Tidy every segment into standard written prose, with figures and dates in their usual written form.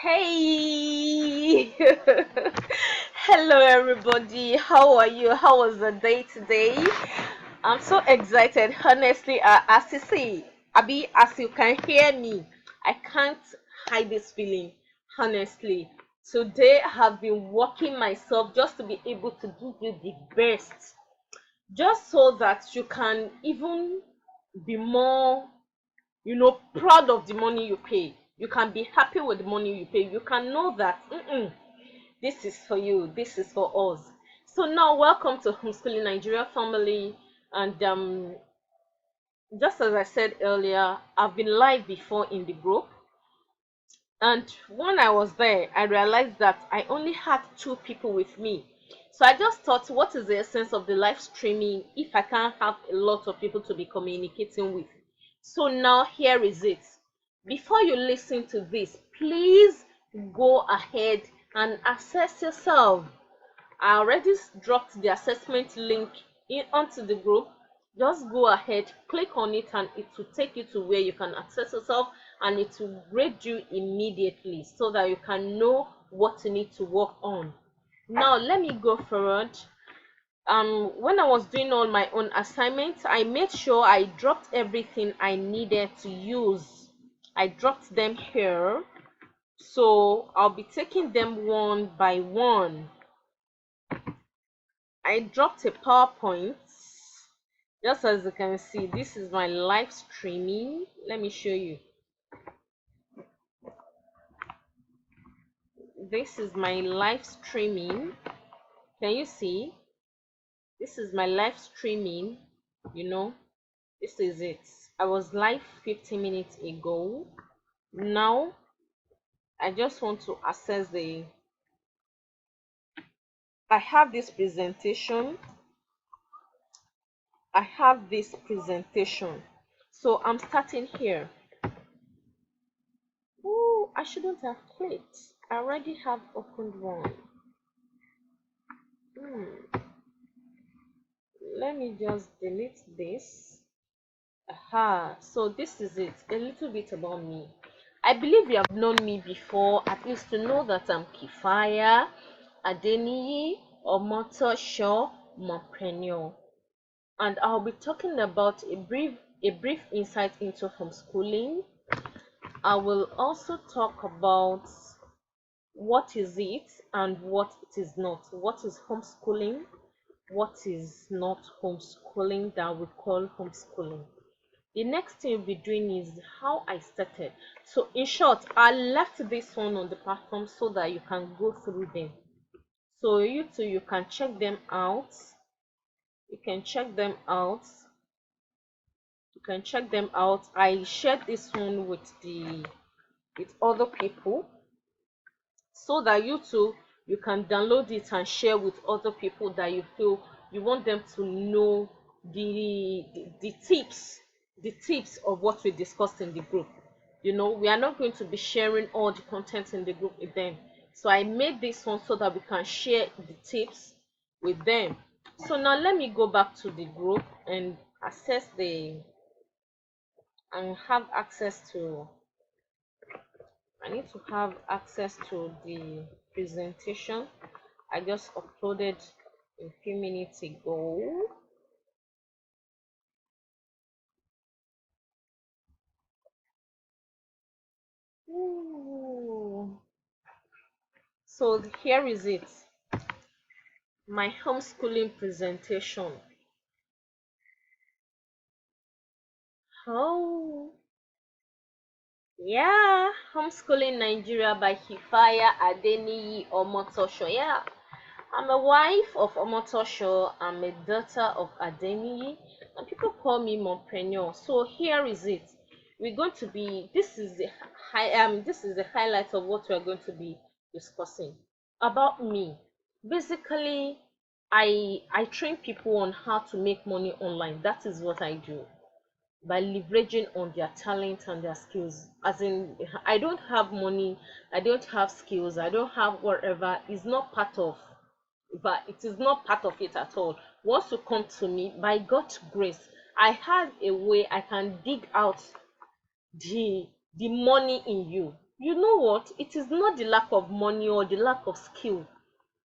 Hey! Hello, everybody. How are you? How was the day today? I'm so excited. Honestly, as you see, Abby, as you can hear me, I can't hide this feeling. Honestly, today I have been working myself just to be able to give you the best, just so that you can even be more proud of the money you pay. You can be happy with the money you pay. You can know that this is for you, this is for us. So now, welcome to Homeschooling Nigeria family. And just as I said earlier, I've been live before in the group, and when I was there, I realized that I only had two people with me. So I just thought, what is the essence of the live streaming if I can't have a lot of people to be communicating with? So now here is it. Before you listen to this, please go ahead and assess yourself. I already dropped the assessment link in onto the group. Just go ahead, click on it, and it will take you to where you can access yourself, and it will grade you immediately so that you can know what you need to work on. Now let me go forward. When I was doing all my own assignments, I made sure I dropped everything I needed to use. I dropped them here, so I'll be taking them one by one. I dropped a PowerPoint. Just as you can see, this is my live streaming. Let me show you. This is my live streaming. Can you see? This is my live streaming. This is it. I was live 15 minutes ago. Now I just want to access I have this presentation. So I'm starting here. Oh, I shouldn't have clicked. I already have opened one. Let me just delete this. Aha, so this is it. A little bit about me. I believe you have known me before, at least to know that I'm Kifaya Adeniyi Omotosho Mompreneur, and I'll be talking about a brief insight into homeschooling. I will also talk about what is it and what it is not. What is homeschooling? What is not homeschooling that we call homeschooling? The next thing we'll be doing is how I started. So in short, I left this one on the platform so that you can go through them. So you too, you can check them out. You can check them out. I shared this one with other people so that you too, you can download it and share with other people that you feel you want them to know the tips of what we discussed in the group. We are not going to be sharing all the content in the group with them, so I made this one so that we can share the tips with them. So now let me go back to the group and have access to I need to have access to the presentation I just uploaded a few minutes ago. Ooh. So here is it, my homeschooling presentation. Oh, yeah, Homeschooling Nigeria by Hifaya Adeniyi Omotosho. Yeah, I'm a wife of Omotosho. I'm a daughter of Adeniyi, and people call me mompreneur. So here is it. We're going to be. This is the highlight of what we're going to be discussing about me. Basically, I train people on how to make money online. That is what I do, by leveraging on their talent and their skills. As in, I don't have money, I don't have skills, I don't have whatever. It's not part of, but it is not part of it at all. Once you come to me, by God's grace, I have a way I can dig out the money in you. You know what? It is not the lack of money or the lack of skill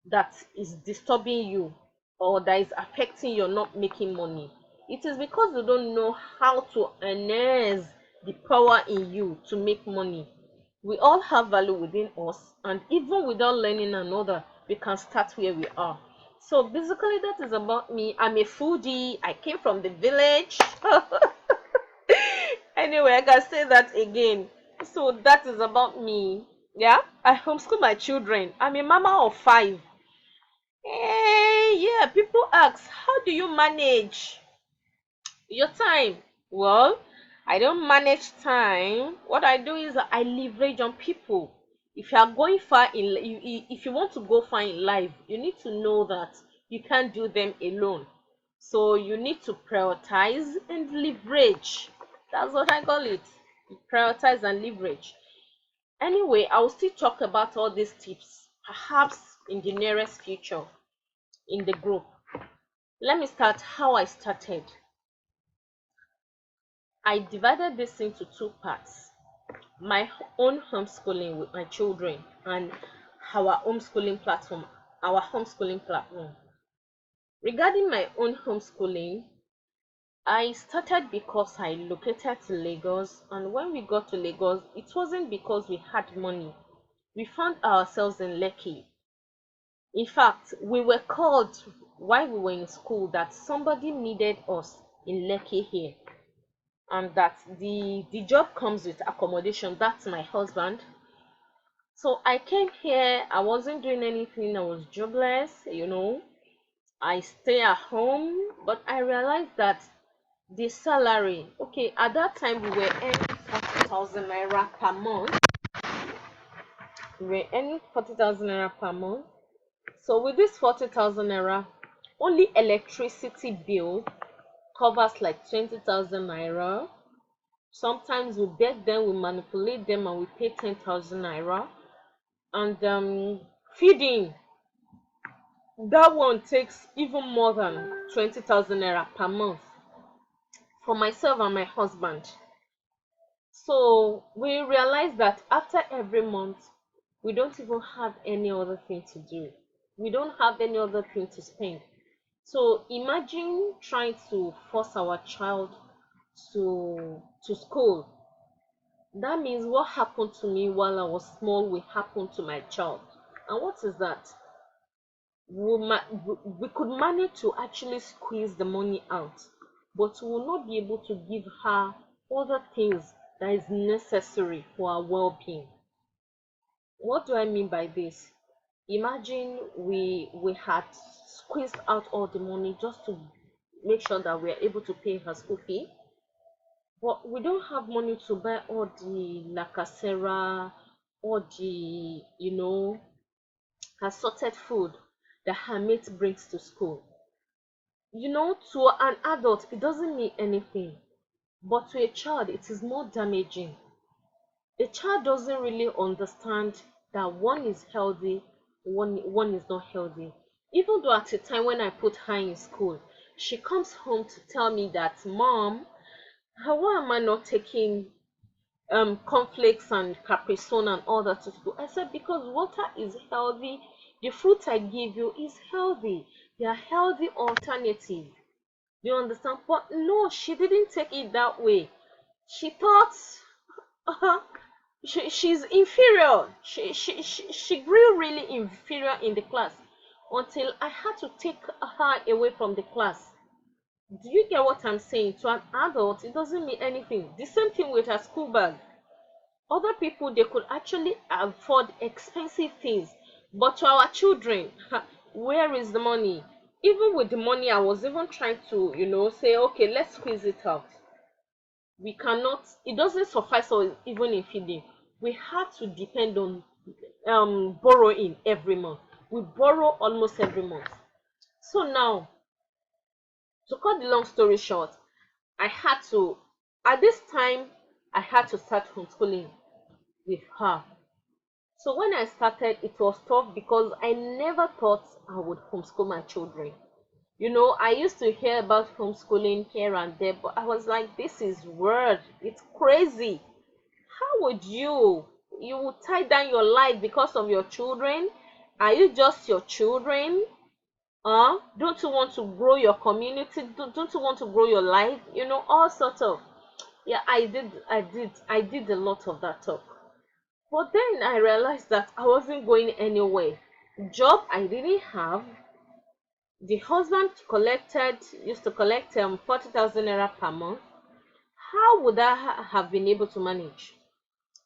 that is disturbing you or that is affecting your not making money. It is because you don't know how to harness the power in you to make money. We all have value within us, and even without learning another, we can start where we are. So basically, that is about me. I'm a foodie. I came from the village. Anyway, I can say that again. So that is about me. Yeah, I homeschool my children. I'm a mama of five. Yeah, people ask, how do you manage your time? Well, I don't manage time. What I do is I leverage on people. If you are going far if you want to go far in life, you need to know that you can't do them alone. So you need to prioritize and leverage. That's what I call it. Prioritize and leverage. Anyway, I will still talk about all these tips, perhaps in the nearest future in the group. Let me start how I started. I divided this into two parts: my own homeschooling with my children and our homeschooling platform. Regarding my own homeschooling, I started because I located to Lagos, and when we got to Lagos, it wasn't because we had money. We found ourselves in Lekki. In fact, we were called while we were in school that somebody needed us in Lekki here, and that the job comes with accommodation. That's my husband. So I came here. I wasn't doing anything. I was jobless. I stay at home, but I realized that the salary, okay, at that time we were earning 40,000 naira per month. We were earning 40,000 naira per month. So with this 40,000 naira, only electricity bill covers like 20,000 naira. Sometimes we beg them, we manipulate them, and we pay 10,000 naira. And feeding, that one takes even more than 20,000 naira per month for myself and my husband. So we realized that after every month, we don't even have any other thing to do. We don't have any other thing to spend. So imagine trying to force our child to school. That means what happened to me while I was small will happen to my child. And what is that? We could manage to actually squeeze the money out, but we will not be able to give her other things that is necessary for our well-being. What do I mean by this? Imagine we had squeezed out all the money just to make sure that we are able to pay her school fee, but we don't have money to buy all the lacasera, all the assorted food that her mate brings to school. To an adult it doesn't mean anything, but to a child it is more damaging. A child doesn't really understand that one is healthy, one is not healthy. Even though at the time when I put her in school, she comes home to tell me that, mom, why am I not taking cornflakes and Capri Sun and all that to school? I said, because water is healthy, the fruit I give you is healthy. They are healthy alternative. You understand? But no, she didn't take it that way. She thought she's inferior. She grew really inferior in the class until I had to take her away from the class. Do you get what I'm saying? To an adult, it doesn't mean anything. The same thing with her school bag. Other people, they could actually afford expensive things, but to our children, where is the money? Even with the money, I was even trying to say, okay, let's squeeze it out. We cannot, it doesn't suffice us even in feeding. We have to depend on borrowing every month. We borrow almost every month. So now, to cut the long story short, I had to at this time I had to start homeschooling with her. So when I started, it was tough because I never thought I would homeschool my children. I used to hear about homeschooling here and there, but I was like, this is weird. It's crazy. How would you You will tie down your life because of your children. Are you just your children? Don't you want to grow your community? Don't you want to grow your life? All sorts of. Yeah, I did a lot of that talk. But then I realized that I wasn't going anywhere. Job I didn't have. The husband used to collect 40,000 naira per month. How would I have been able to manage?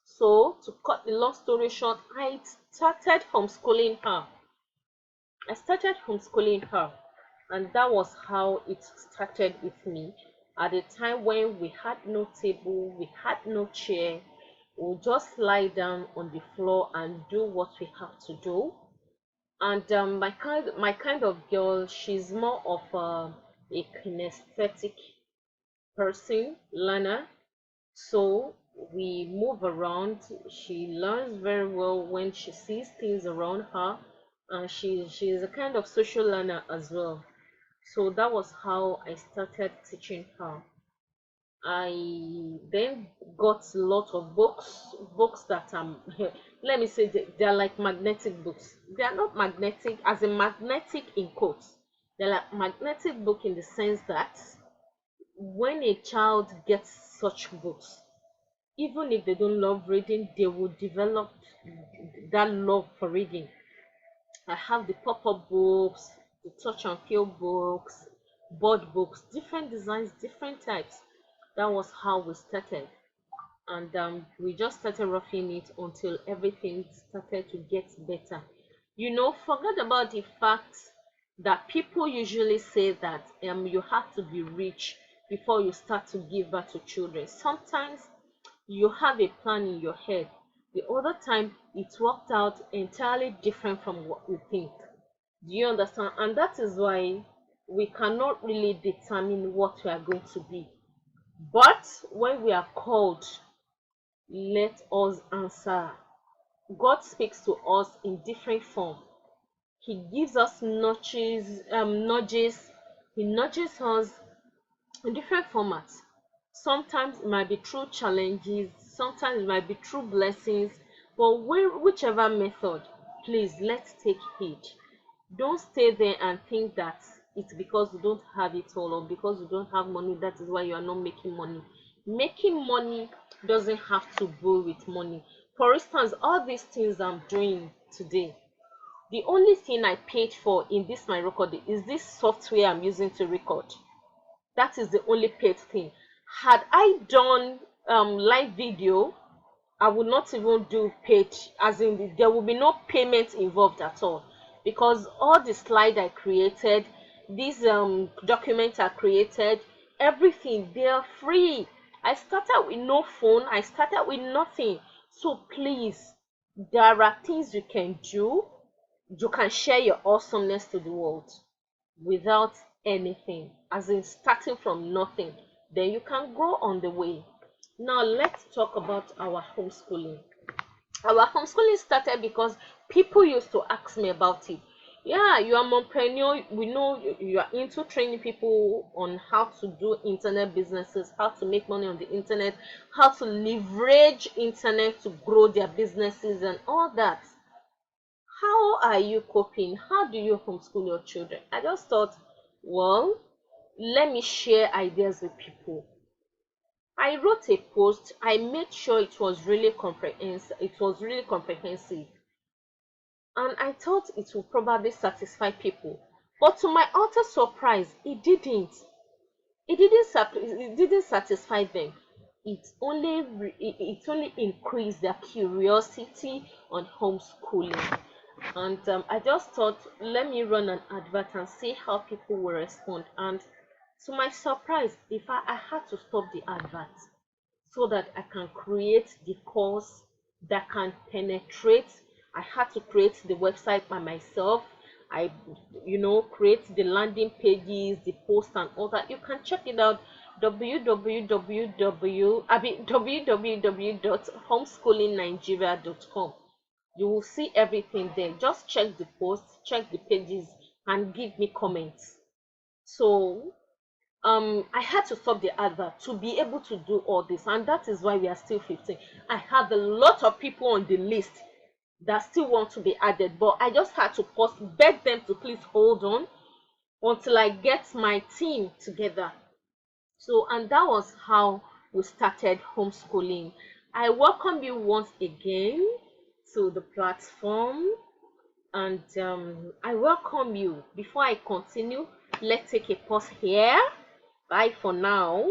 So, to cut the long story short, I started homeschooling her. I started homeschooling her, and that was how it started with me. At a time when we had no table, we had no chair, we'll just lie down on the floor and do what we have to do. And my kind of girl, she's more of a kinesthetic person, learner. So we move around. She learns very well when she sees things around her, and she is a kind of social learner as well. So that was how I started teaching her. I then got a lot of books that let me say they're like magnetic books. They are not magnetic as in magnetic in quotes. They're like magnetic book in the sense that when a child gets such books, even if they don't love reading, they will develop that love for reading. I have the pop-up books, the touch and feel books, board books, different designs, different types. That was how we started. And we just started roughing it until everything started to get better. Forget about the fact that people usually say that you have to be rich before you start to give birth to children. Sometimes you have a plan in your head. The other time it worked out entirely different from what you think. Do you understand? And that is why we cannot really determine what we are going to be. But when we are called, let us answer. God speaks to us in different form. He gives us nudges. He nudges us in different formats. Sometimes it might be through challenges, sometimes it might be through blessings, but whichever method, please let's take heed. Don't stay there and think that it's because you don't have it all or because you don't have money, that is why you are not making money. Making money doesn't have to go with money. For instance, all these things I'm doing today, the only thing I paid for in this my recording is this software I'm using to record. That is the only paid thing. Had I done live video, I would not even do paid, as in there will be no payment involved at all, because all the slide I created, these documents I created, everything, they are free. I started with no phone, I started with nothing. So please, there are things you can do. You can share your awesomeness to the world without anything, as in starting from nothing. Then you can grow on the way. Now let's talk about our homeschooling. Our homeschooling started because people used to ask me about it. Yeah, you are mompreneur. We know you are into training people on how to do internet businesses, how to make money on the internet, how to leverage internet to grow their businesses and all that. How are you coping? How do you homeschool your children? I just thought, well, let me share ideas with people. I wrote a post. I made sure it was really comprehensive. And I thought it would probably satisfy people. But to my utter surprise, it didn't. It didn't satisfy them. It only increased their curiosity on homeschooling. And I just thought, let me run an advert and see how people will respond. And to my surprise, if I had to stop the advert so that I can create the course that can penetrate. I had to create the website by myself. I, create the landing pages, the post, and all that. You can check it out www.homeschoolingnigeria.com. You will see everything there. Just check the posts, check the pages, and give me comments. So I had to stop the advert to be able to do all this, and that is why we are still 15. I have a lot of people on the list that still want to be added, but I just had to pause, beg them to please hold on until I get my team together. So, and that was how we started homeschooling. I welcome you once again to the platform, and I welcome you. Before I continue, let's take a pause here. Bye for now.